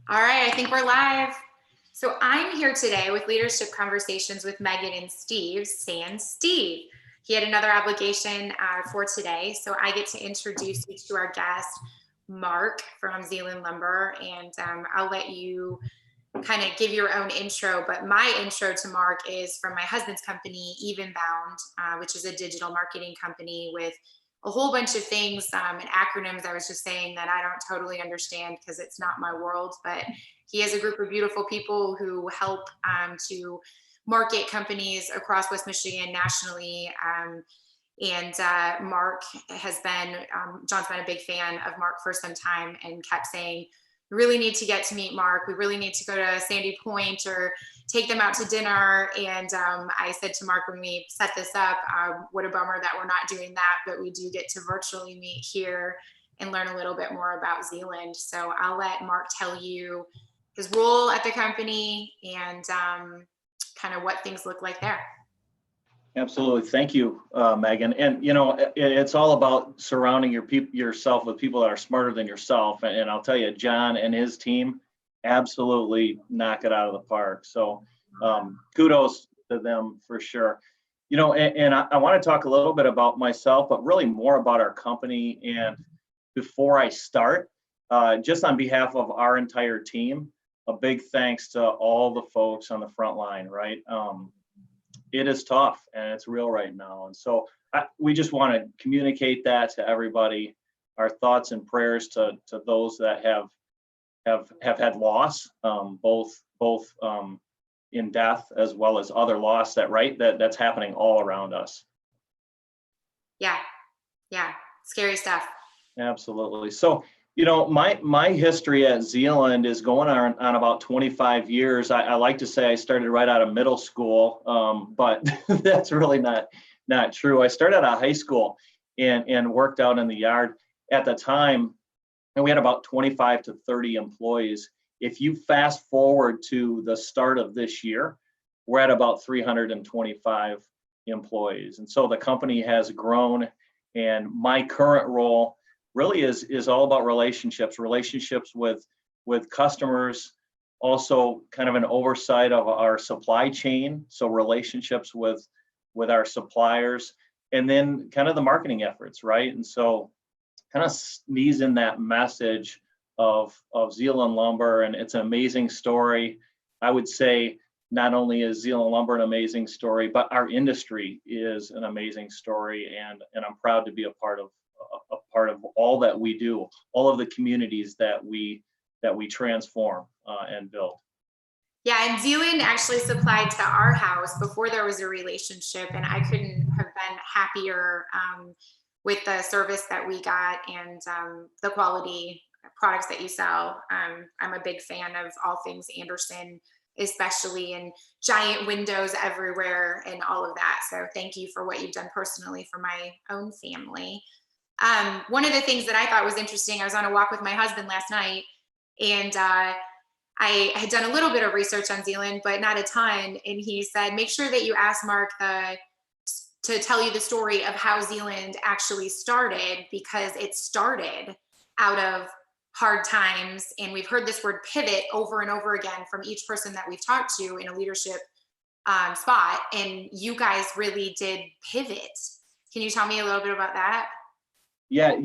All right, I think we're live. So I'm here today with Leadership Conversations with Meghan and Steve, sans Steve. He had another obligation for today, so I get to introduce you to our guest, Mark from Zealand Lumber, and I'll let you kind of give your own intro, but my intro to Mark is from my husband's company, Evenbound, which is a digital marketing company with a whole bunch of things and acronyms I was just saying that I don't totally understand because it's not my world, but he has a group of beautiful people who help to market companies across West Michigan nationally. And Mark has been, John's been a big fan of Mark for some time and kept saying, we really need to get to meet Mark. We really need to go to Sandy Point or take them out to dinner. And I said to Mark when we set this up, what a bummer that we're not doing that, but we do get to virtually meet here and learn a little bit more about Zealand. So I'll let Mark tell you his role at the company and kind of what things look like there. Absolutely. Thank you, Meghan. And, it's all about surrounding yourself with people that are smarter than yourself. And I'll tell you, John and his team absolutely knock it out of the park. So kudos to them for sure. And I want to talk a little bit about myself, but really more about our company. And before I start, just on behalf of our entire team, a big thanks to all the folks on the front line, right? It is tough and it's real right now. And so we just want to communicate that to everybody, our thoughts and prayers to those that have had loss, both in death as well as other loss that's happening all around us. Yeah. Scary stuff. Absolutely. So, my history at Zealand is going on about 25 years. I like to say I started right out of middle school, but that's really not true. I started out of high school and worked out in the yard at the time, and we had about 25 to 30 employees. If you fast forward to the start of this year, we're at about 325 employees. And so the company has grown, and my current role really is all about relationships with customers, also kind of an oversight of our supply chain, so relationships with our suppliers, and then kind of the marketing efforts, right? And so kind of sneeze in that message of Zealand Lumber, and it's an amazing story. I would say not only is Zealand Lumber an amazing story, but our industry is an amazing story, and I'm proud to be a part of all that we do, all of the communities that we transform and build. Yeah, and Zealand actually supplied to our house before there was a relationship, and I couldn't have been happier with the service that we got and the quality products that you sell. I'm a big fan of all things Anderson, especially, and giant windows everywhere and all of that. So thank you for what you've done personally for my own family. One of the things that I thought was interesting, I was on a walk with my husband last night, and I had done a little bit of research on Zealand, but not a ton. And he said, make sure that you ask Mark to tell you the story of how Zealand actually started, because it started out of hard times. And we've heard this word pivot over and over again from each person that we've talked to in a leadership spot. And you guys really did pivot. Can you tell me a little bit about that? Yeah,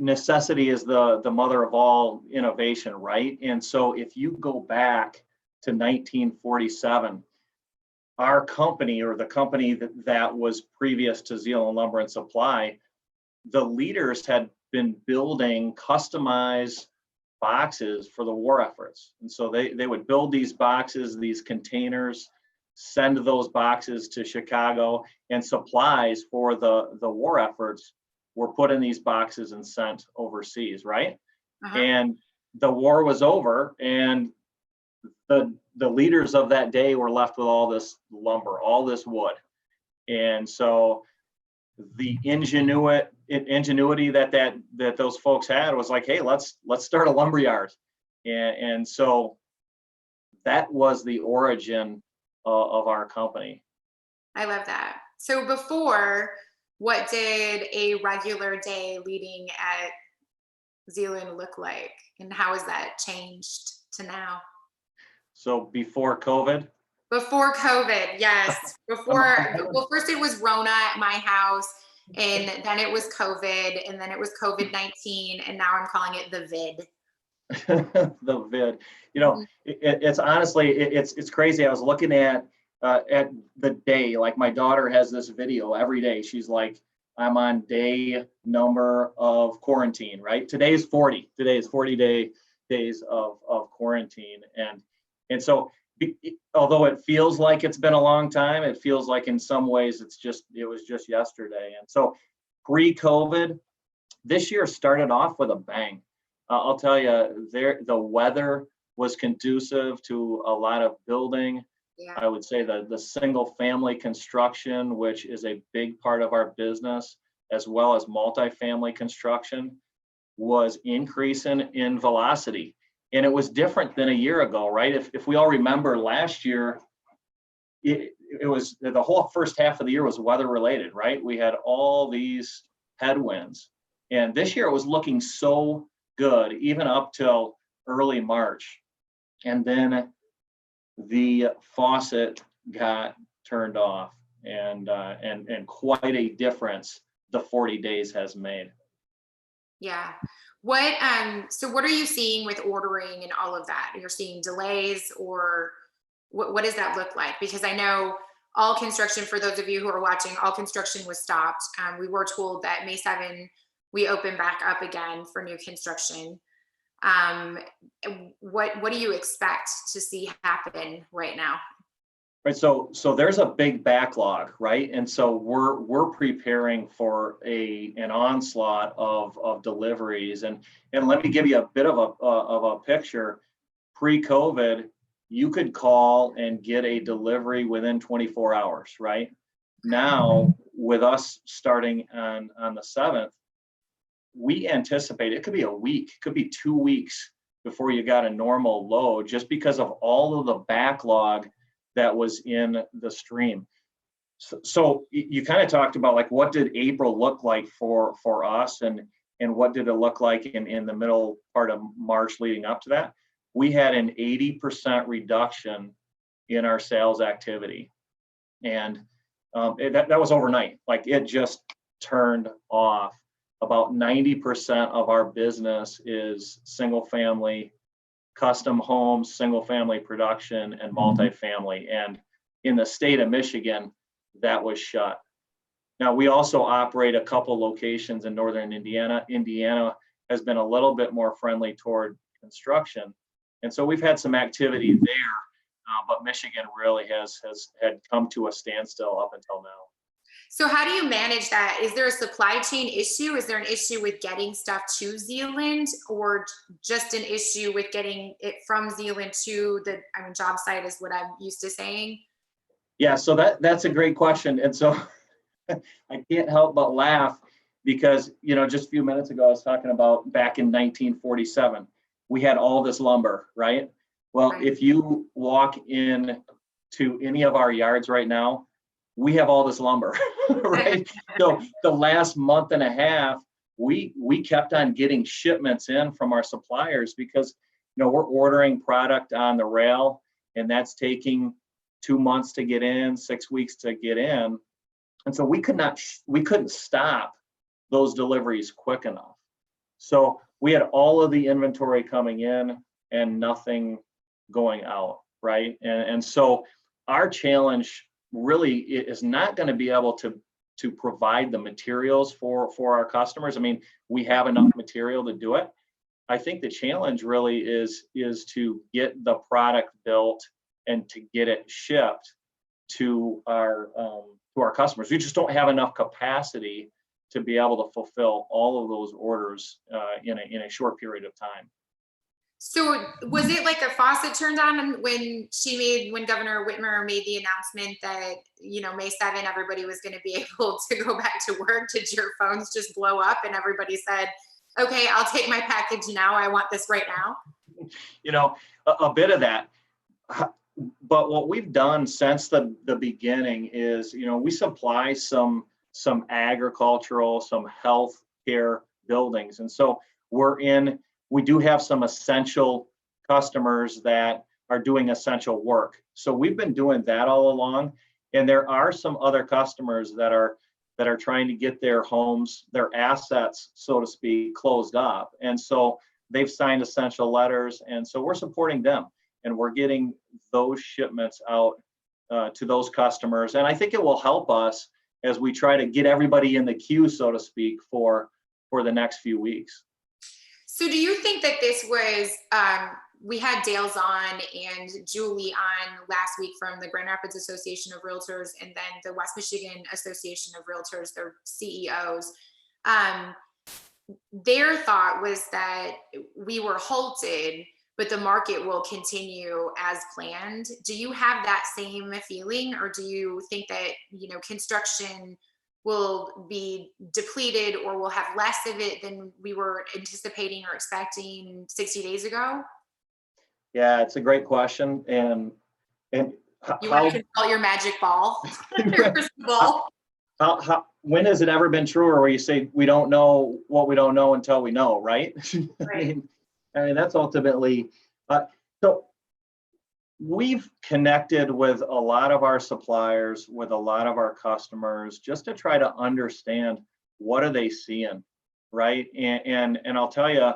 necessity is the mother of all innovation, right? And so if you go back to 1947, our company, or the company that was previous to Zealand Lumber and Supply, the leaders had been building customized boxes for the war efforts. And so they would build these boxes, these containers, send those boxes to Chicago, and supplies for the war efforts were put in these boxes and sent overseas, right? Uh-huh. And the war was over, and the leaders of that day were left with all this lumber, all this wood. And so the ingenuity that those folks had was like, hey, let's start a lumber yard. And so that was the origin of our company. I love that. So before, what did a regular day leading at Zealand look like, and how has that changed to now? So before COVID. Before COVID, yes. Well, first it was Rona at my house, and then it was COVID, and then it was COVID-19, and now I'm calling it the vid. The vid, it's honestly, it's crazy. I was looking at the day, like my daughter has this video every day. She's like, I'm on day number of quarantine, right? Today is 40 days of quarantine. And so although it feels like it's been a long time, it feels like in some ways it was just yesterday. And so pre-COVID, this year started off with a bang. I'll tell you, the weather was conducive to a lot of building. Yeah. I would say the single family construction, which is a big part of our business, as well as multifamily construction, was increasing in velocity. And it was different than a year ago, right? If we all remember last year, it was the whole first half of the year was weather related, right? We had all these headwinds. And this year it was looking so good, even up till early March. And then the faucet got turned off, and quite a difference the 40 days has made. Yeah. So what are you seeing with ordering and all of that? You're seeing delays, or what does that look like? Because I know all construction, for those of you who are watching, all construction was stopped. We were told that May 7, we open back up again for new construction. What do you expect to see happen right now? Right. So there's a big backlog, right? And so we're preparing for an onslaught of deliveries. And let me give you a bit of a picture. Pre-COVID, you could call and get a delivery within 24 hours, right? Now, with us starting on the 7th, we anticipate it could be a week, could be 2 weeks before you got a normal load, just because of all of the backlog that was in the stream. So you kind of talked about, like, what did April look like for us, and what did it look like in the middle part of March leading up to that? We had an 80% reduction in our sales activity. And that was overnight. Like, it just turned off. About 90% of our business is single family, custom homes, single family production, and multifamily. And in the state of Michigan, that was shut. Now, we also operate a couple locations in northern Indiana. Indiana has been a little bit more friendly toward construction. And so we've had some activity there, but Michigan really had come to a standstill up until now. So how do you manage that? Is there a supply chain issue? Is there an issue with getting stuff to Zeeland, or just an issue with getting it from Zeeland to the job site, is what I'm used to saying? Yeah, so that's a great question. And so I can't help but laugh, because, just a few minutes ago, I was talking about back in 1947, we had all this lumber, right? Well, Right. If you walk in to any of our yards right now, we have all this lumber, right? So the last month and a half, we kept on getting shipments in from our suppliers, because, we're ordering product on the rail, and that's taking 2 months to get in, 6 weeks to get in. And so we couldn't stop those deliveries quick enough. So we had all of the inventory coming in and nothing going out, right? And so our challenge really is not going to be able to provide the materials for our customers. I mean, we have enough material to do it. I think the challenge really is to get the product built and to get it shipped to our customers. We just don't have enough capacity to be able to fulfill all of those orders in a short period of time. So was it like a faucet turned on when Governor Whitmer made the announcement that, May 7, everybody was going to be able to go back to work? Did your phones just blow up and everybody said, okay, I'll take my package now, I want this right now? A bit of that. But what we've done since the beginning is, we supply some agricultural, some healthcare buildings. And so we do have some essential customers that are doing essential work. So we've been doing that all along. And there are some other customers that are trying to get their homes, their assets, so to speak, closed up. And so they've signed essential letters. And so we're supporting them, and we're getting those shipments out to those customers. And I think it will help us as we try to get everybody in the queue, so to speak, for the next few weeks. So do you think that this was, we had Dale Zahn and Julie on last week from the Grand Rapids Association of Realtors, and then the West Michigan Association of Realtors, their CEOs. Their thought was that we were halted, but the market will continue as planned. Do you have that same feeling, or do you think that, construction will be depleted, or we'll have less of it than we were anticipating or expecting 60 days ago? Yeah, it's a great question. And You want to consult your magic ball, your crystal ball. When has it ever been truer where you say we don't know what we don't know until we know, right? Right. I mean, that's ultimately, so we've connected with a lot of our suppliers, with a lot of our customers, just to try to understand what are they seeing, right? And I'll tell you,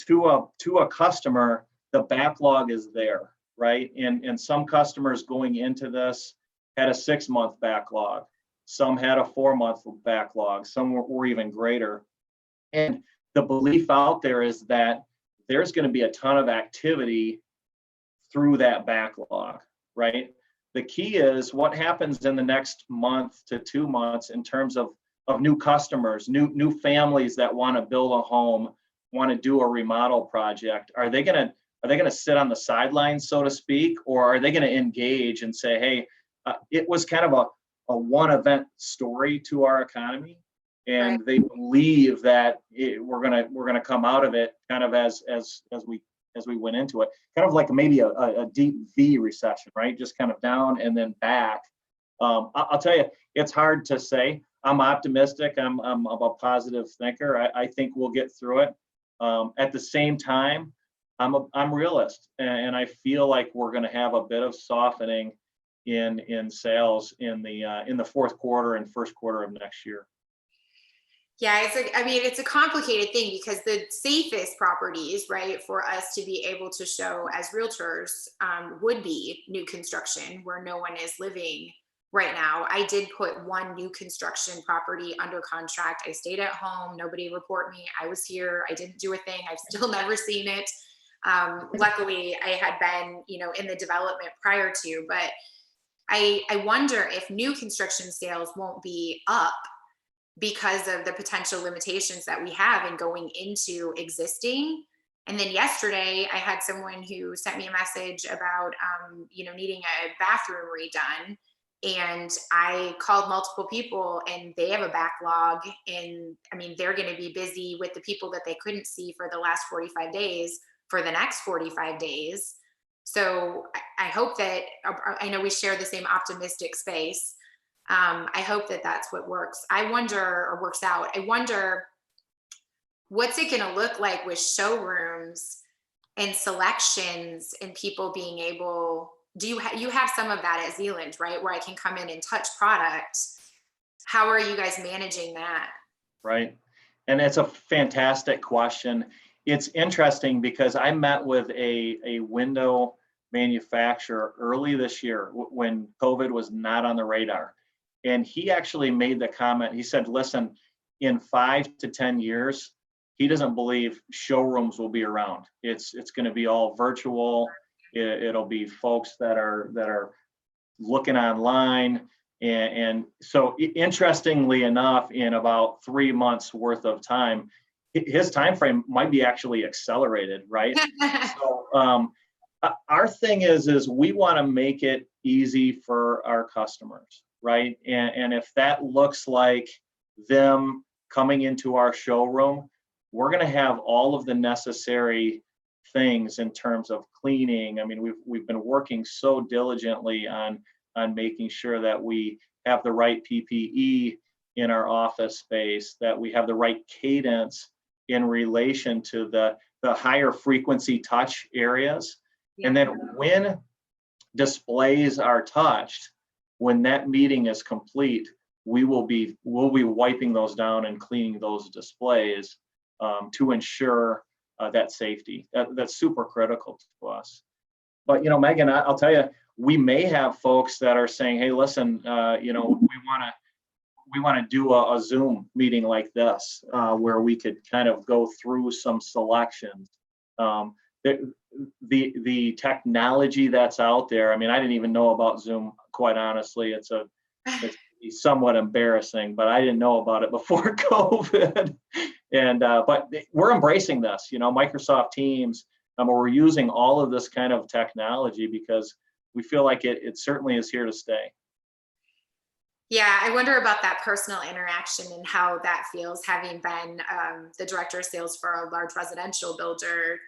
to a customer, the backlog is there, right? And some customers going into this had a 6-month backlog. Some had a 4-month backlog. Some were even greater. And the belief out there is that there's going to be a ton of activity through that backlog, right? The key is what happens in the next month to 2 months in terms of new customers, new families that want to build a home, want to do a remodel project. Are they going to sit on the sidelines, so to speak, or are they going to engage and say, hey, it was kind of a one event story to our economy, and Right. they believe that we're gonna come out of it kind of as we went into it, kind of like maybe a deep V recession, right? Just kind of down and then back. I'll tell you, it's hard to say. I'm optimistic. I'm a positive thinker. I think we'll get through it. At the same time, I'm realist, and I feel like we're going to have a bit of softening in sales in the fourth quarter and first quarter of next year. Yeah, it's a complicated thing, because the safest properties, right, for us to be able to show as realtors would be new construction where no one is living right now. I did put one new construction property under contract. I stayed at home. Nobody report me. I was here. I didn't do a thing. I've still never seen it. Luckily, I had been, in the development prior to, but I wonder if new construction sales won't be up because of the potential limitations that we have in going into existing. And then yesterday I had someone who sent me a message about, needing a bathroom redone. And I called multiple people, and they have a backlog, and they're going to be busy with the people that they couldn't see for the last 45 days for the next 45 days. So I hope that, I know we share the same optimistic space. I hope that that's what works. Works out. I wonder, what's it going to look like with showrooms and selections and people being able, you have some of that at Zealand, right? Where I can come in and touch product. How are you guys managing that? Right. And it's a fantastic question. It's interesting because I met with a window manufacturer early this year when COVID was not on the radar. And he actually made the comment, he said, listen, in 5 to 10 years, he doesn't believe showrooms will be around. It's going to be all virtual. It'll be folks that are looking online. And so interestingly enough, in about 3 months worth of time, his time frame might be actually accelerated, right? So our thing is we want to make it easy for our customers, right? And if that looks like them coming into our showroom, we're going to have all of the necessary things in terms of cleaning. We've been working so diligently on making sure that we have the right PPE in our office space, that we have the right cadence in relation to the the higher frequency touch areas. Yeah. And then when displays are touched, when that meeting is complete, we'll be wiping those down and cleaning those displays to ensure that safety. That's super critical to us. But Megan, I'll tell you, we may have folks that are saying, "Hey, listen, we want to do a Zoom meeting like this, where we could kind of go through some selections." The technology that's out there. I mean, I didn't even know about Zoom. Quite honestly, it's somewhat embarrassing, but I didn't know about it before COVID. And but we're embracing this. Microsoft Teams. We're using all of this kind of technology because we feel like it certainly is here to stay. Yeah, I wonder about that personal interaction and how that feels, having been the director of sales for a large residential builder.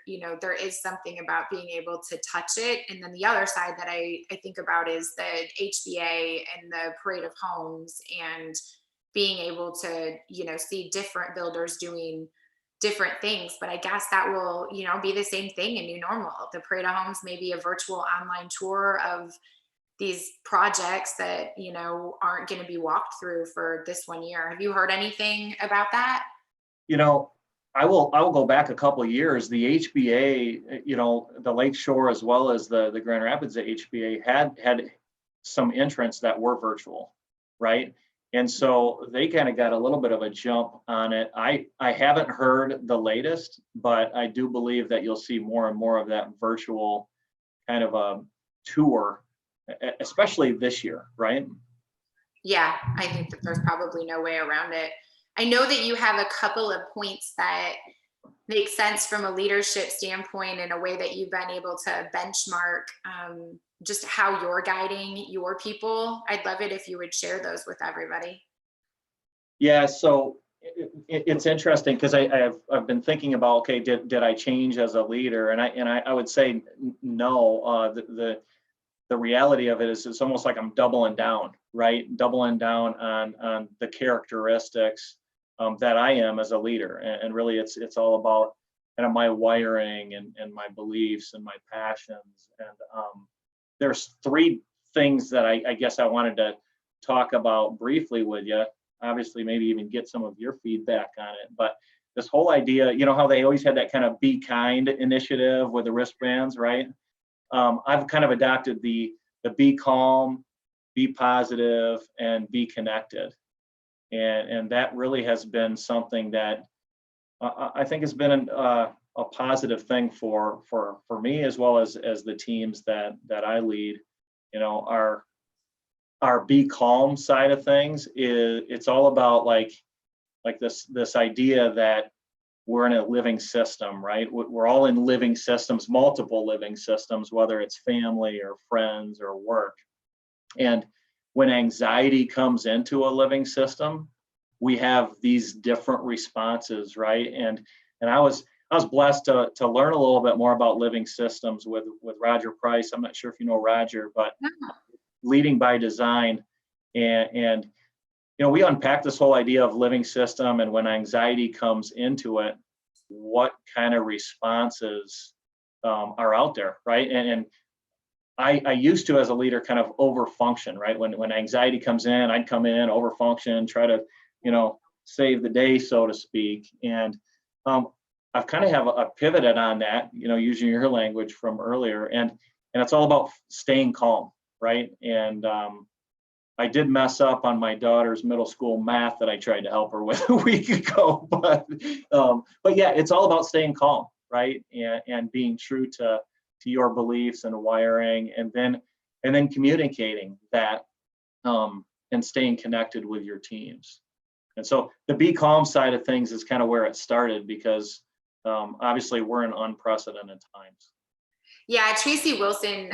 There is something about being able to touch it. And then the other side that I think about is the HBA and the parade of homes, and being able to, see different builders doing different things. But I guess that will, be the same thing in new normal. The parade of homes may be a virtual online tour of these projects that aren't going to be walked through for this 1 year. Have you heard anything about that? I will go back a couple of years. The HBA, the Lakeshore as well as the Grand Rapids HBA had some entrants that were virtual, right? And so they kind of got a little bit of a jump on it. I haven't heard the latest, but I do believe that you'll see more and more of that virtual kind of a tour, especially this year, right? Yeah, I think that there's probably no way around it. I know that you have a couple of points that make sense from a leadership standpoint, in a way that you've been able to benchmark just how you're guiding your people. I'd love it if you would share those with everybody. Yeah, so it's interesting because I've been thinking about, okay, did I change as a leader? And I would say no. The reality of it is it's almost like I'm doubling down, right? Doubling down on the characteristics that I am as a leader. And really it's all about kind of my wiring and my beliefs and my passions. And there's three things that I guess I wanted to talk about briefly with you. Obviously, maybe even get some of your feedback on it. But this whole idea, how they always had that kind of be kind initiative with the wristbands, right? I've kind of adopted the be calm, be positive, and be connected. And that really has been something that I think has been a positive thing for me, as well as the teams that I lead. Our be calm side of things it's all about like this idea that we're in a living system, right? We're all in living systems, multiple living systems, whether it's family or friends or work. And when anxiety comes into a living system, we have these different responses, right? And I was blessed to learn a little bit more about living systems with Roger Price. I'm not sure if you know Roger, but Leading by Design. And we unpack this whole idea of living system, and when anxiety comes into it, what kind of responses are out there, right? And I used to, as a leader, kind of overfunction, right? When anxiety comes in, I'd come in, overfunction, try to, save the day, so to speak. And I've kind of have a pivoted on that, using your language from earlier, and it's all about staying calm, right? And I did mess up on my daughter's middle school math that I tried to help her with a week ago, but yeah, it's all about staying calm, right? And being true to your beliefs and wiring, and then communicating that and staying connected with your teams. And so the be calm side of things is kind of where it started, because obviously we're in unprecedented times. Yeah, Tracy Wilson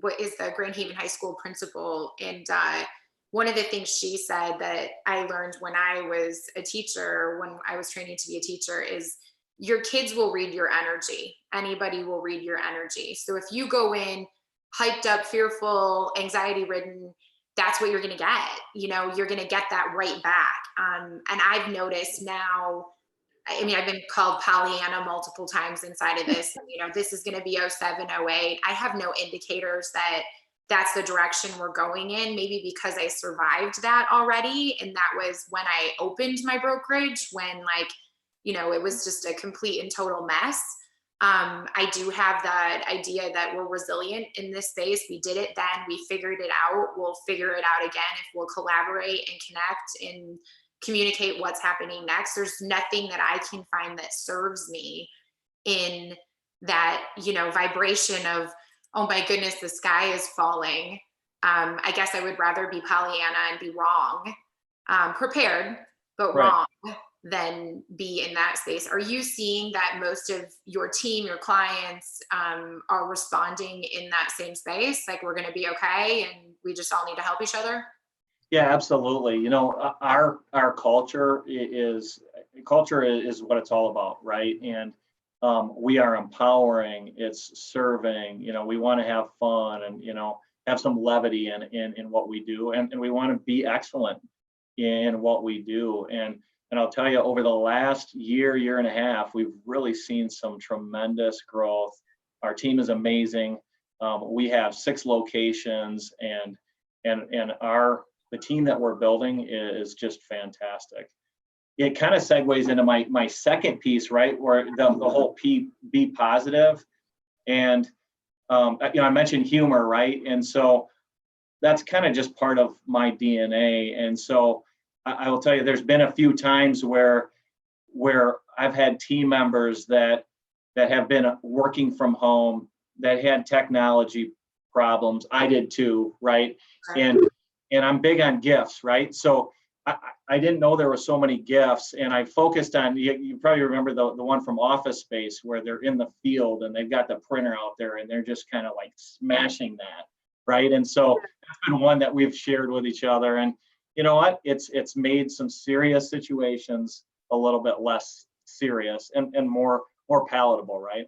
what is the Grand Haven High School principal, and one of the things she said that I learned when I was a teacher, when I was training to be a teacher, is your kids will read your energy. Anybody will read your energy. So if you go in hyped up, fearful, anxiety ridden, that's what you're going to get. You're going to get that right back. And I've noticed now, I mean, I've been called Pollyanna multiple times inside of this. You know, this is going to be 07, 08. I have no indicators that that's the direction we're going in, maybe because I survived that already. And that was when I opened my brokerage, when like, you know, it was just a complete and total mess. I do have that idea that we're resilient in this space. We did it then, we figured it out. We'll figure it out again if we'll collaborate and connect and communicate what's happening next. There's nothing that I can find that serves me in that, you know, vibration of, oh my goodness, the sky is falling. I guess I would rather be Pollyanna and be wrong, prepared, but Right. wrong, than be in that space. Are you seeing that most of your team, your clients, are responding in that same space? Like, we're going to be okay and we just all need to help each other? Yeah, absolutely. You know, our culture is what it's all about, right? And we are empowering. It's serving. You know, we want to have fun and have some levity in what we do, and we want to be excellent in what we do. And I'll tell you, over the last year and a half, we've really seen some tremendous growth. Our team is amazing. We have 6 locations, and the team that we're building is just fantastic. It kind of segues into my second piece, right, where the whole be positive. And I mentioned humor, right? And so that's kind of just part of my DNA. And so I will tell you, there's been a few times where I've had team members that have been working from home that had technology problems. I did too, right? And I'm big on gifts, right? So I didn't know there were so many gifts, and I focused on, you probably remember the one from Office Space where they're in the field and they've got the printer out there and they're just kind of like smashing that, right? And so that's been one that we've shared with each other, and you know what? It's made some serious situations a little bit less serious and more palatable, right?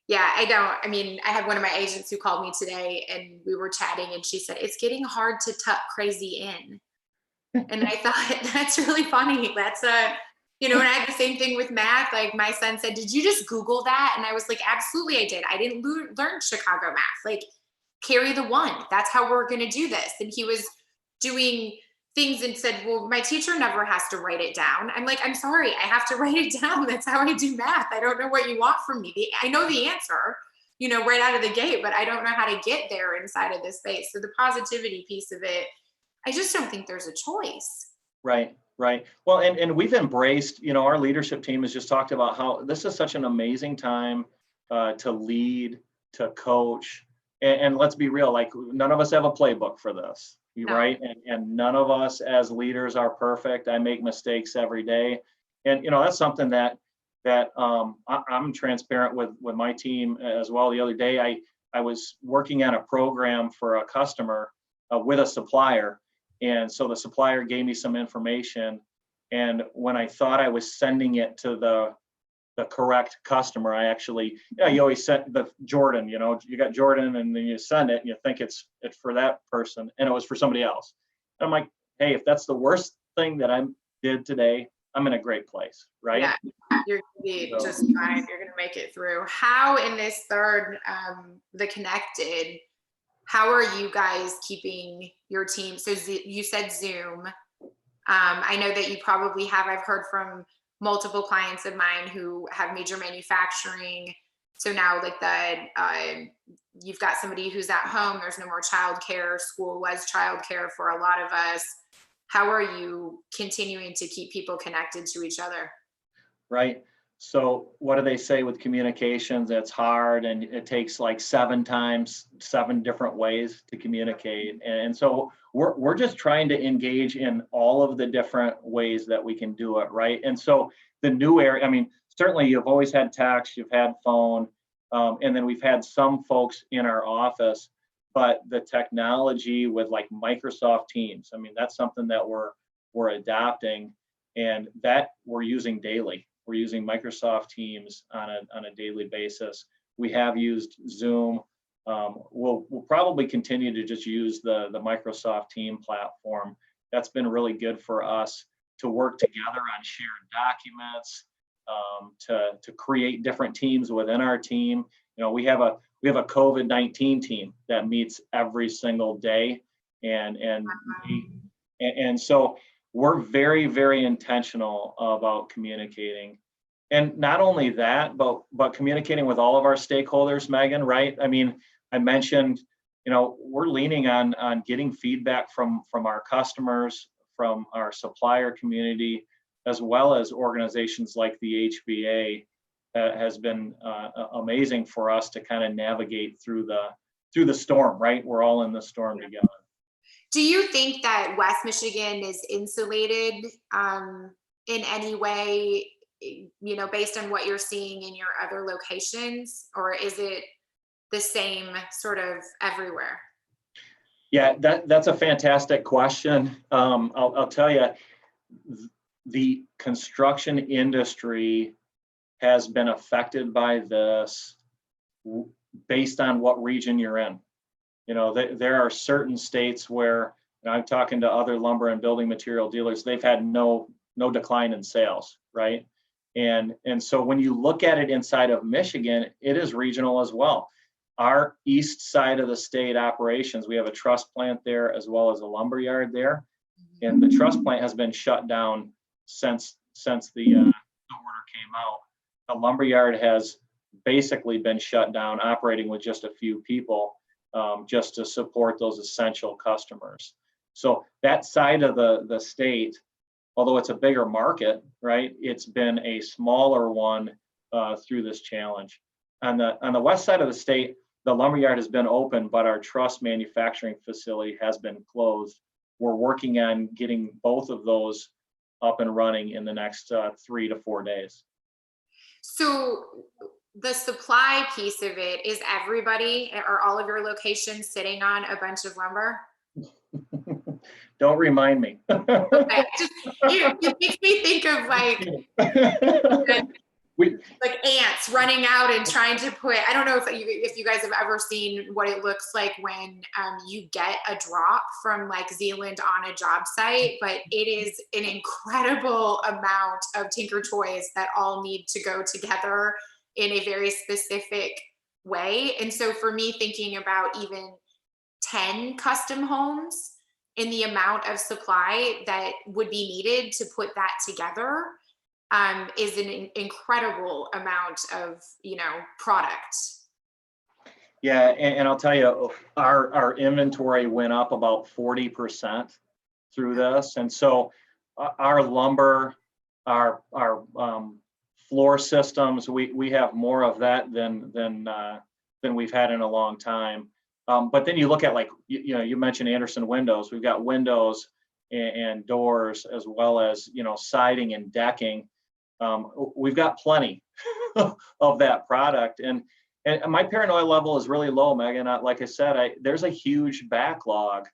Yeah, I mean, I had one of my agents who called me today and we were chatting and she said, it's getting hard to tuck crazy in. And I thought that's really funny. That's and I had the same thing with math. Like my son said, did you just Google that? And I was like, absolutely I did. I didn't learn Chicago math. Like, carry the one. That's how we're going to do this. And he was doing things and said, well, my teacher never has to write it down. I'm like, I'm sorry, I have to write it down. That's how I do math. I don't know what you want from me. I know the answer, right out of the gate, but I don't know how to get there inside of this space. So the positivity piece of it, I just don't think there's a choice. Right. Well, and we've embraced, our leadership team has just talked about how this is such an amazing time to lead, to coach. And let's be real, like none of us have a playbook for this, No. right? And none of us as leaders are perfect. I make mistakes every day. And, that's something that I'm transparent with my team as well. The other day, I was working on a program for a customer with a supplier. And so the supplier gave me some information. And when I thought I was sending it to the correct customer, I actually, you always send the Jordan, you got Jordan and then you send it and you think it's for that person, and it was for somebody else. And I'm like, hey, if that's the worst thing that I did today, I'm in a great place, right? Yeah, you're gonna be just fine. You're gonna make it through. How in this third, the connected, how are you guys keeping your team? So you said Zoom. I know that you probably have, I've heard from multiple clients of mine who have major manufacturing. So now like you've got somebody who's at home, there's no more childcare. School was childcare for a lot of us. How are you continuing to keep people connected to each other? Right. So what do they say with communications? It's hard, and it takes like 7 different ways to communicate. And so we're just trying to engage in all of the different ways that we can do it, right? And so the new area, I mean, certainly you've always had text, you've had phone, and then we've had some folks in our office, but the technology with like Microsoft Teams, I mean, that's something that we're adopting, and that we're using daily. We're using Microsoft Teams on a daily basis. We have used Zoom. We'll probably continue to just use the Microsoft Team platform. That's been really good for us to work together on shared documents. to create different teams within our team. We have a COVID-19 team that meets every single day, and so we're very, very intentional about communicating. And not only that, but communicating with all of our stakeholders, Megan, right? I mean, I mentioned, we're leaning on getting feedback from our customers, from our supplier community, as well as organizations like the HBA. Has been amazing for us to kind of navigate through the storm, right? We're all in the storm together. Do you think that West Michigan is insulated in any way, based on what you're seeing in your other locations, or is it the same sort of everywhere? Yeah, that's a fantastic question. I'll tell you, the construction industry has been affected by this based on what region you're in. There are certain states where, I'm talking to other lumber and building material dealers, they've had no decline in sales, right? And so when you look at it inside of Michigan, it is regional as well. Our east side of the state operations, we have a truss plant there as well as a lumber yard there. And the truss plant has been shut down since the order came out. The lumber yard has basically been shut down, operating with just a few people, just to support those essential customers. So that side of the state, although it's a bigger market, right, it's been a smaller one through this challenge. On the west side of the state, the lumberyard has been open, but our truss manufacturing facility has been closed. We're working on getting both of those up and running in the next 3 to 4 days. So the supply piece of it, is everybody or all of your locations sitting on a bunch of lumber? Don't remind me. Okay. It makes me think of like ants running out and trying to put, I don't know if you guys have ever seen what it looks like when you get a drop from like Zealand on a job site, but it is an incredible amount of Tinker toys that all need to go together in a very specific way. And so for me, thinking about even 10 custom homes in the amount of supply that would be needed to put that together is an incredible amount of, product. Yeah, and I'll tell you, our inventory went up about 40% through this, and so our lumber, our floor systems, we have more of that than we've had in a long time. But then you look at you mentioned Anderson windows. We've got windows and doors, as well as siding and decking. We've got plenty of that product, and my paranoia level is really low, Megan. Like I said, there's a huge backlog,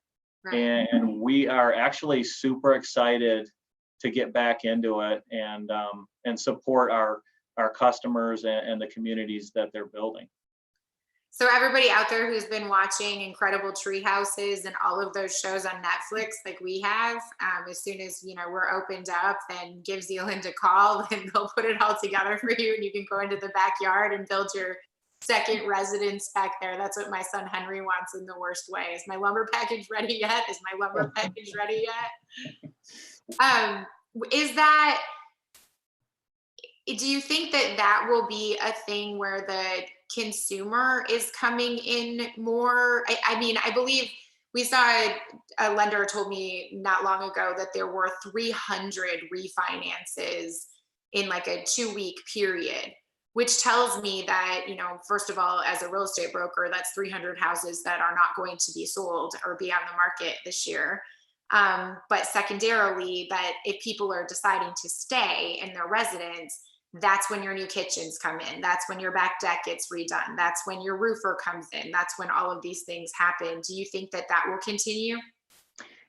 right. And we are actually super excited to get back into it and support our customers and the communities that they're building. So everybody out there who's been watching Incredible Tree Houses and all of those shows on Netflix like we have, as soon as we're opened up, then give Zealand a call and they'll put it all together for you, and you can go into the backyard and build your second residence back there. That's what my son Henry wants in the worst way. Is my lumber package ready yet? Is my lumber package ready yet? Do you think that will be a thing where the consumer is coming in more? I mean, I believe we saw a lender told me not long ago that there were 300 refinances in like a 2-week period, which tells me that, first of all, as a real estate broker, that's 300 houses that are not going to be sold or be on the market this year. But secondarily, that if people are deciding to stay in their residence, that's when your new kitchens come in. That's when your back deck gets redone. That's when your roofer comes in. That's when all of these things happen. Do you think that will continue?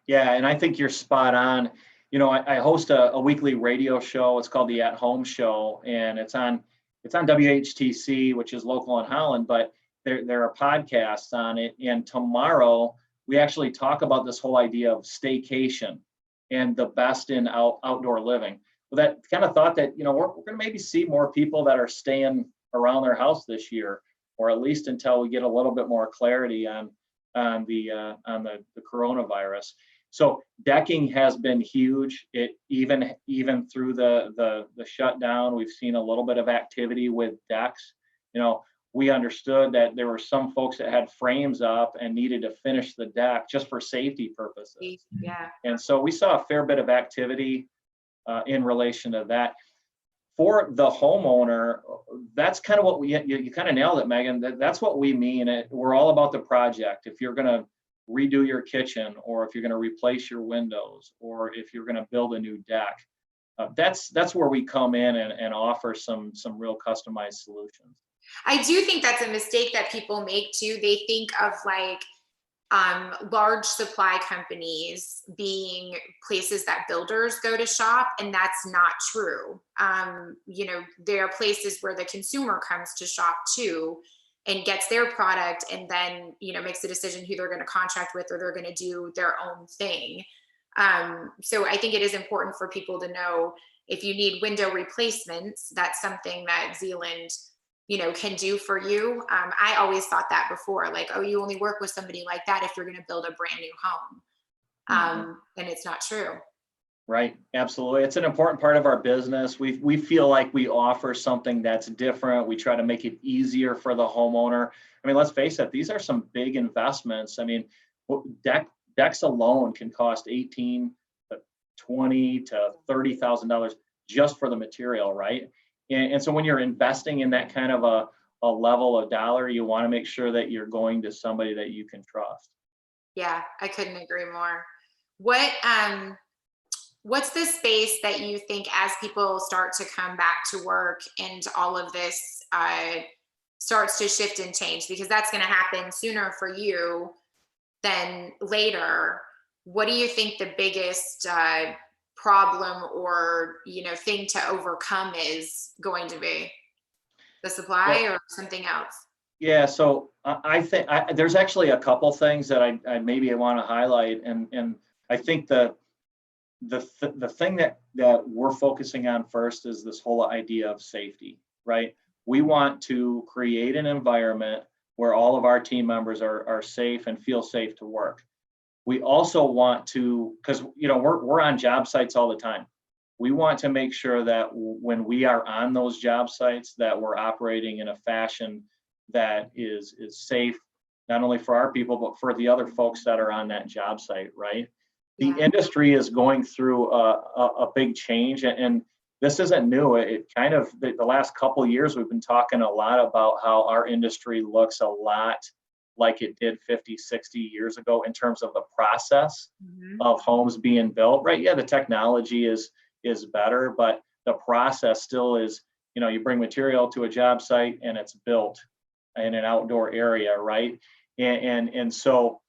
Yeah, and I think you're spot on. I host a weekly radio show. It's called the At Home Show, and it's on WHTC, which is local in Holland, but there are podcasts on it. And tomorrow we actually talk about this whole idea of staycation and the best in outdoor living. that kind of thought that, we're going to maybe see more people that are staying around their house this year, or at least until we get a little bit more clarity on the coronavirus. So decking has been huge. It even through the shutdown, we've seen a little bit of activity with decks. We understood that there were some folks that had frames up and needed to finish the deck just for safety purposes. Yeah. And so we saw a fair bit of activity in relation to that. For the homeowner, that's kind of what you kind of nailed it, Megan. That's what we mean. We're all about the project. If you're going to redo your kitchen, or if you're going to replace your windows, or if you're going to build a new deck, that's where we come in and offer some real customized solutions. I do think that's a mistake that people make too. They think of like large supply companies being places that builders go to shop, and that's not true. There are places where the consumer comes to shop too and gets their product, and then makes a decision who they're going to contract with, or they're going to do their own thing. So I think it is important for people to know, if you need window replacements, that's something that Zealand can do for you. I always thought that before, like, oh, you only work with somebody like that if you're going to build a brand new home. And it's not true. Right. Absolutely. It's an important part of our business. We feel like we offer something that's different. We try to make it easier for the homeowner. I mean, let's face it, these are some big investments. I mean, decks alone can cost $18,000 to $20,000 to $30,000 just for the material, right? And so when you're investing in that kind of a level of dollar, you want to make sure that you're going to somebody that you can trust. Yeah, I couldn't agree more. What's the space that you think, as people start to come back to work and all of this starts to shift and change, because that's going to happen sooner for you than later, what do you think the biggest problem or thing to overcome is going to be? The supply, or something else? Yeah, so I think there's actually a couple things that I maybe want to highlight, and I think the thing that we're focusing on first is this whole idea of safety, right? We want to create an environment where all of our team members are safe and feel safe to work. We also want to, because we're on job sites all the time. We want to make sure that when we are on those job sites, that we're operating in a fashion that is safe, not only for our people, but for the other folks that are on that job site, right? The industry is going through a big change, and this isn't new. It kind of, the last couple of years, we've been talking a lot about how our industry looks a lot like it did 50, 60 years ago in terms of the process of homes being built, right? Yeah, the technology is better, but the process still is, you bring material to a job site and it's built in an outdoor area, right? And so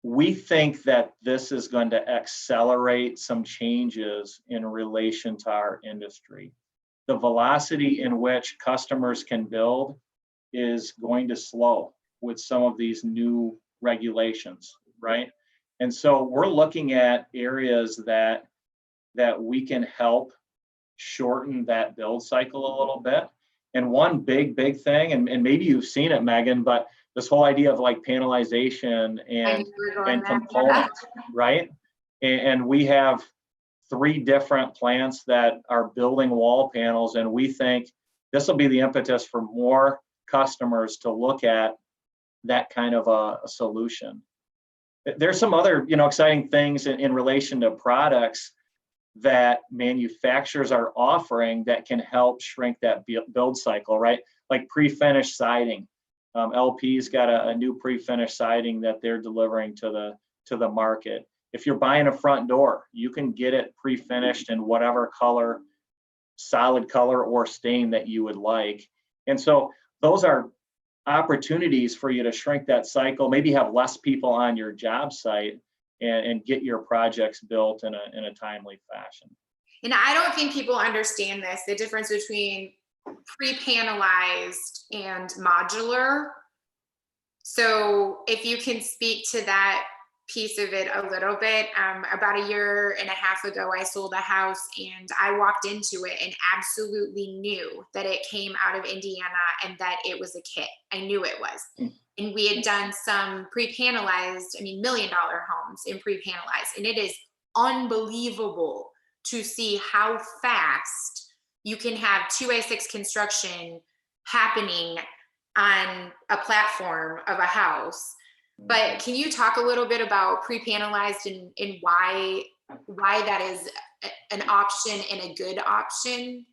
we think that this is going to accelerate some changes in relation to our industry. The velocity in which customers can build is going to slow with some of these new regulations, right? And so we're looking at areas that we can help shorten that build cycle a little bit. And one big thing, and maybe you've seen it, Megan, but this whole idea of like panelization and components, right? And we have 3 different plants that are building wall panels, and we think this will be the impetus for more customers to look at that kind of a solution. There's some other exciting things in relation to products that manufacturers are offering that can help shrink that build cycle, right? Like pre-finished siding. LP's got a new pre-finished siding that they're delivering to the market. If you're buying a front door, you can get it pre-finished in whatever color, solid color or stain that you would like. And so those are opportunities for you to shrink that cycle, maybe have less people on your job site, and get your projects built in a timely fashion. And I don't think people understand this, the difference between pre-panelized and modular. So if you can speak to that piece of it a little bit. About a year and a half ago, I sold a house and I walked into it and absolutely knew that it came out of Indiana and that it was a kit. I knew it was. And we had done some pre-panelized, I mean, $1 million homes in pre-panelized. And it is unbelievable to see how fast you can have 2A6 construction happening on a platform of a house. But can you talk a little bit about pre-panelized and why that is an option and a good option?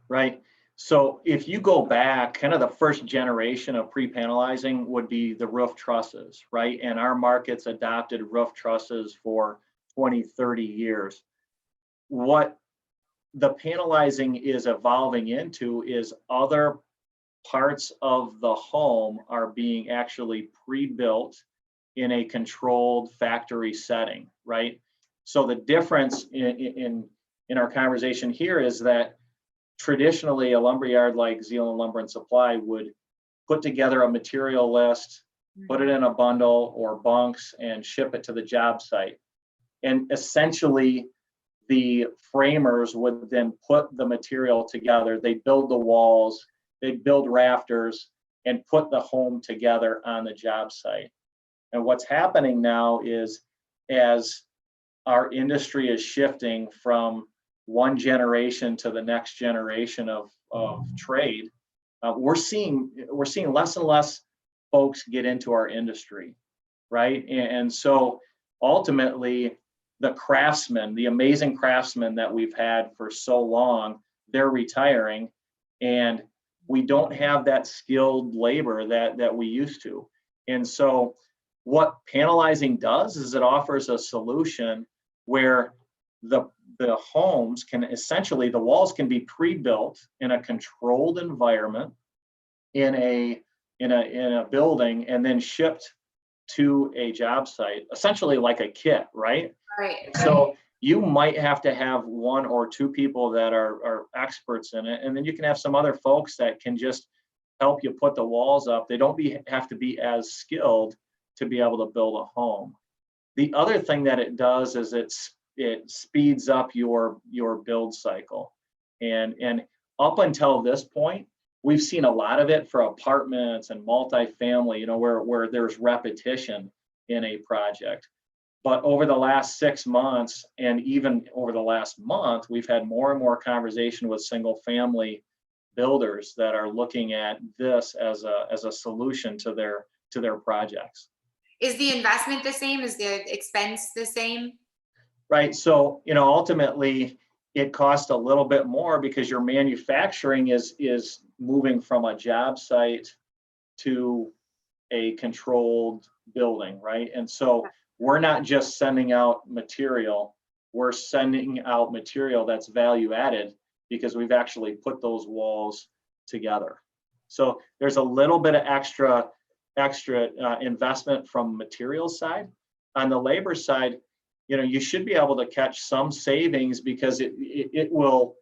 Right. So if you go back, kind of the first generation of pre-panelizing would be the roof trusses, right? And our markets adopted roof trusses for 20, 30 years. What the panelizing is evolving into is other parts of the home are being actually pre-built in a controlled factory setting, right? So the difference in our conversation here is that traditionally a lumberyard like Zealand Lumber and Supply would put together a material list, put it in a bundle or bunks and ship it to the job site. And essentially the framers would then put the material together. They build the walls, they build rafters and put the home together on the job site. And what's happening now is as our industry is shifting from one generation to the next generation of trade, we're seeing less and less folks get into our industry, right? And so ultimately, the craftsmen, the amazing craftsmen that we've had for so long, they're retiring, and we don't have that skilled labor that we used to. And so what panelizing does is it offers a solution where the homes can essentially, the walls can be pre-built in a controlled environment in a building and then shipped to a job site, essentially like a kit, right? Right. So you might have to have one or two people that are experts in it, and then you can have some other folks that can just help you put the walls up. They don't have to be as skilled to be able to build a home. The other thing that it does is it speeds up your build cycle. And up until this point, we've seen a lot of it for apartments and multifamily, you know, where there's repetition in a project. But over the last 6 months, and even over the last month, we've had more and more conversation with single family builders that are looking at this as a solution to their projects. Is the investment the same? Is the expense the same? Right. So, you know, ultimately it costs a little bit more because your manufacturing is moving from a job site to a controlled building, right? And so we're not just sending out material, we're sending out material that's value added because we've actually put those walls together. So there's a little bit of extra investment from material side. On the labor side, you know, you should be able to catch some savings because it will,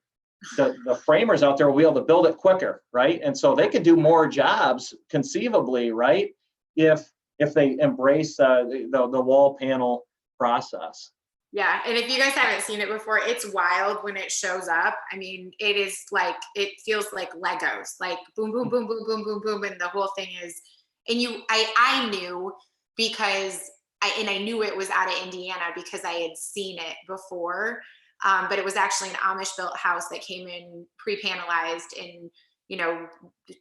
the framers out there will be able to build it quicker, right? And so they could do more jobs conceivably, right? If they embrace the wall panel process. Yeah, and if you guys haven't seen it before, it's wild when it shows up. I mean, it is like, it feels like Legos, like boom, boom, boom, boom, boom, boom, boom, and the whole thing is, and I knew because I knew it was out of Indiana because I had seen it before, but it was actually an Amish built house that came in pre-panelized and, you know,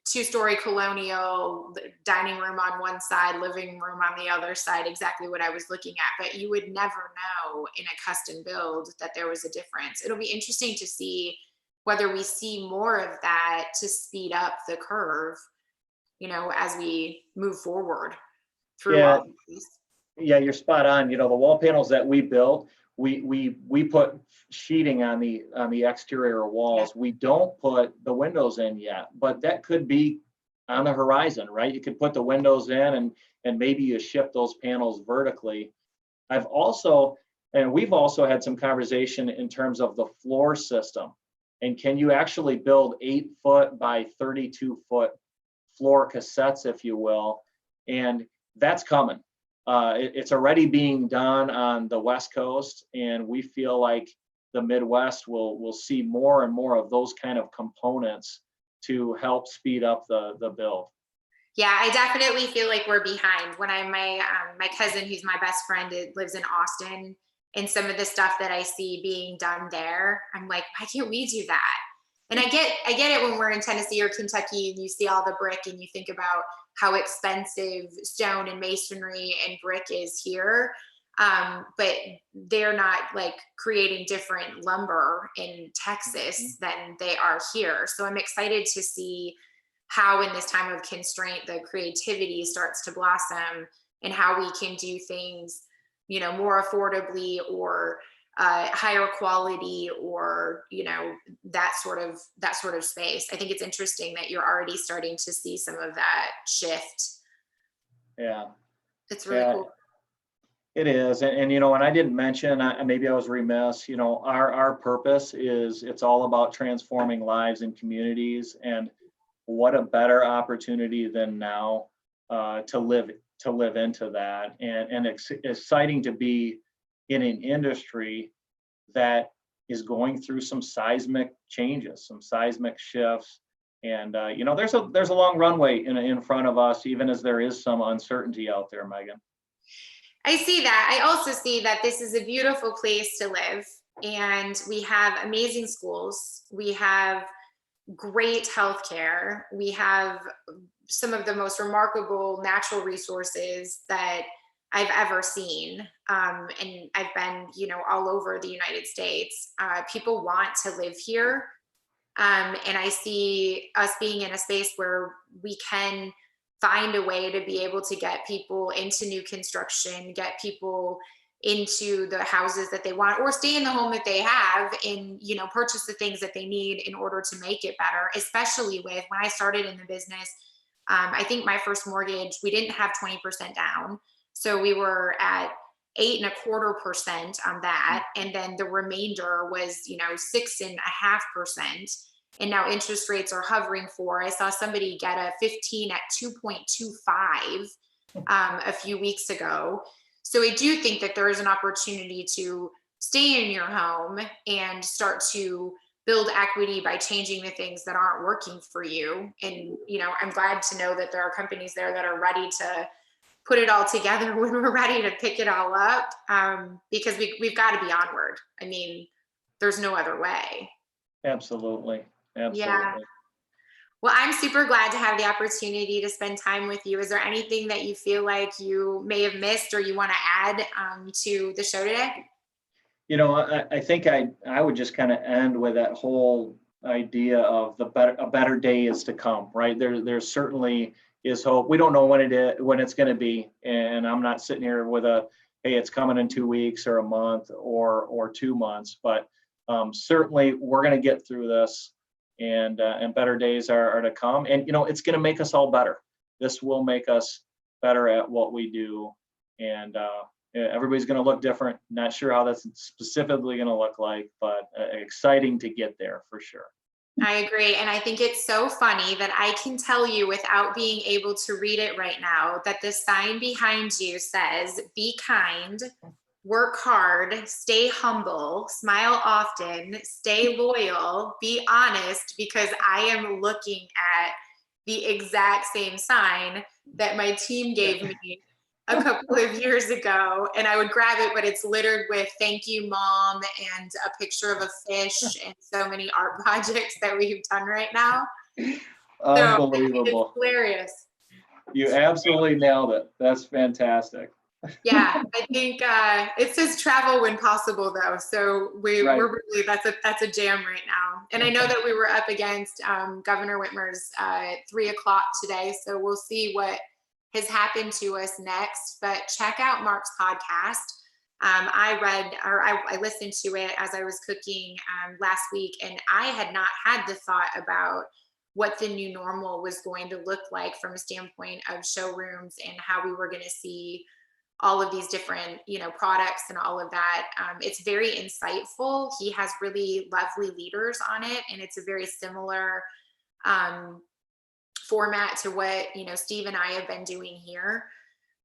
2-story colonial, dining room on one side, living room on the other side, exactly what I was looking at. But you would never know in a custom build that there was a difference. It'll be interesting to see whether we see more of that to speed up the curve, you know, as we move forward through all of these. Yeah, you're spot on. You know, the wall panels that we built, we put sheeting on the exterior walls. Yeah. We don't put the windows in yet, but that could be on the horizon, right? You could put the windows in and maybe you ship those panels vertically. We've also had some conversation in terms of the floor system. And can you actually build 8-foot by 32-foot floor cassettes, if you will? And that's coming. It's already being done on the West Coast, and we feel like the Midwest will see more and more of those kind of components to help speed up the build. Yeah, I definitely feel like we're behind. When my cousin, who's my best friend, lives in Austin, and some of the stuff that I see being done there, I'm like, why can't we do that? And I get it when we're in Tennessee or Kentucky and you see all the brick and you think about how expensive stone and masonry and brick is here. But they're not like creating different lumber in Texas than they are here. So I'm excited to see how in this time of constraint the creativity starts to blossom and how we can do things, more affordably or higher quality, or that sort of space. I think it's interesting that you're already starting to see some of that shift. Yeah, It's really yeah, cool. it is. And I didn't mention, maybe I was remiss, our purpose is, it's all about transforming lives and communities. And what a better opportunity than now to live into that. And it's exciting to be in an industry that is going through some seismic changes, some seismic shifts. And there's a long runway in front of us, even as there is some uncertainty out there, Megan. I see that. I also see that this is a beautiful place to live, and we have amazing schools. We have great healthcare. We have some of the most remarkable natural resources that I've ever seen. And I've been, all over the United States. People want to live here. And I see us being in a space where we can find a way to be able to get people into new construction, get people into the houses that they want, or stay in the home that they have, and purchase the things that they need in order to make it better. Especially with, when I started in the business, I think my first mortgage, we didn't have 20% down, so we were at 8.25% on that, and then the remainder was 6.5%. And now interest rates are hovering for, I saw somebody get a 15 at 2.25 a few weeks ago. So I do think that there is an opportunity to stay in your home and start to build equity by changing the things that aren't working for you. And, I'm glad to know that there are companies there that are ready to put it all together when we're ready to pick it all up, because we've got to be onward. I mean, there's no other way. Absolutely. Yeah. Absolutely. Well, I'm super glad to have the opportunity to spend time with you. Is there anything that you feel like you may have missed or you want to add to the show today? I think I would just kind of end with that whole idea of a better day is to come, right? There certainly is hope. We don't know when it's going to be, and I'm not sitting here with hey, it's coming in 2 weeks or a month or 2 months, but certainly we're going to get through this, and better days are to come. And it's going to make us all better. This will make us better at what we do, and everybody's going to look different. Not sure how that's specifically going to look like, but exciting to get there for sure. I agree. And I think it's so funny that I can tell you without being able to read it right now that the sign behind you says, "Be kind, work hard, stay humble, smile often, stay loyal, be honest," because I am looking at the exact same sign that my team gave me a couple of years ago, and I would grab it, but it's littered with "Thank you, Mom," and a picture of a fish and so many art projects that we've done right now. So it's Unbelievable. hilarious. You absolutely nailed it. That's fantastic. Yeah, I think it says "travel when possible," though. So Right. we're really, that's a jam right now. And I know that we were up against Governor Whitmer's 3 o'clock today, so we'll see what has happened to us next. But check out Mark's podcast. I listened to it as I was cooking last week, and I had not had the thought about what the new normal was going to look like from a standpoint of showrooms and how we were going to see all of these different, products and all of that. It's very insightful. He has really lovely leaders on it, and it's a very similar format to what, Steve and I have been doing here.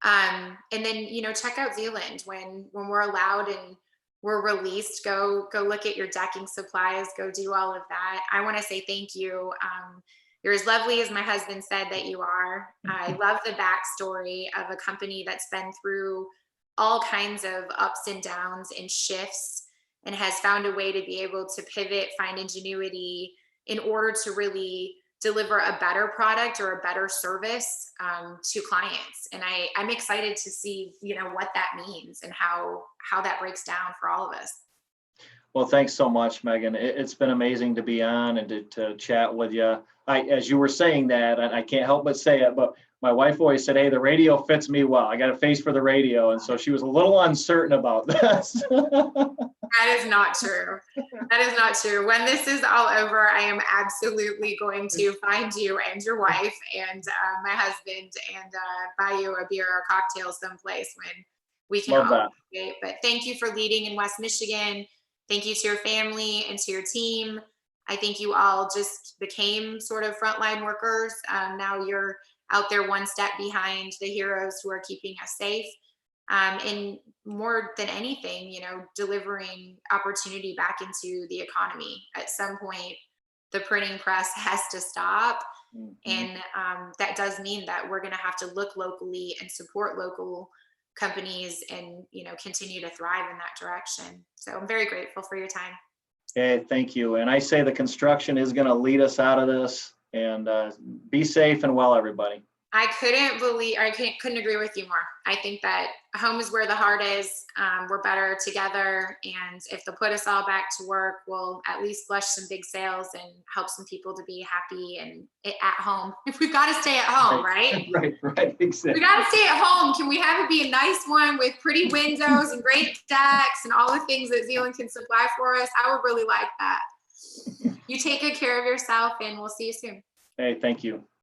And then, check out Zealand when we're allowed and we're released. Go look at your decking supplies. Go do all of that. I want to say thank you. You're as lovely as my husband said that you are. I love the backstory of a company that's been through all kinds of ups and downs and shifts and has found a way to be able to pivot, find ingenuity in order to really deliver a better product or a better service to clients. And I'm excited to see, what that means and how that breaks down for all of us. Well, thanks so much, Megan. It's been amazing to be on and to chat with you. As you were saying that, and I can't help but say it, but my wife always said, "Hey, the radio fits me well. I got a face for the radio," and so she was a little uncertain about this. That is not true. That is not true. When this is all over, I am absolutely going to find you and your wife and my husband and buy you a beer or a cocktail someplace when we can Love all that. meet. But thank you for leading in West Michigan. Thank you to your family and to your team. I think you all just became sort of frontline workers. Now you're out there one step behind the heroes who are keeping us safe. And more than anything, delivering opportunity back into the economy. At some point, the printing press has to stop. Mhm. And that does mean that we're going to have to look locally and support local companies and, continue to thrive in that direction. So I'm very grateful for your time. Hey, thank you. And I say the construction is going to lead us out of this. And be safe and well, everybody. I couldn't agree with you more. I think that home is where the heart is. We're better together. And if they'll put us all back to work, we'll at least flush some big sales and help some people to be happy and at home. If we've got to stay at home, right? Right, exactly. We got to stay at home. Can we have it be a nice one with pretty windows and great decks and all the things that Zealand can supply for us? I would really like that. You take good care of yourself and we'll see you soon. Hey, thank you.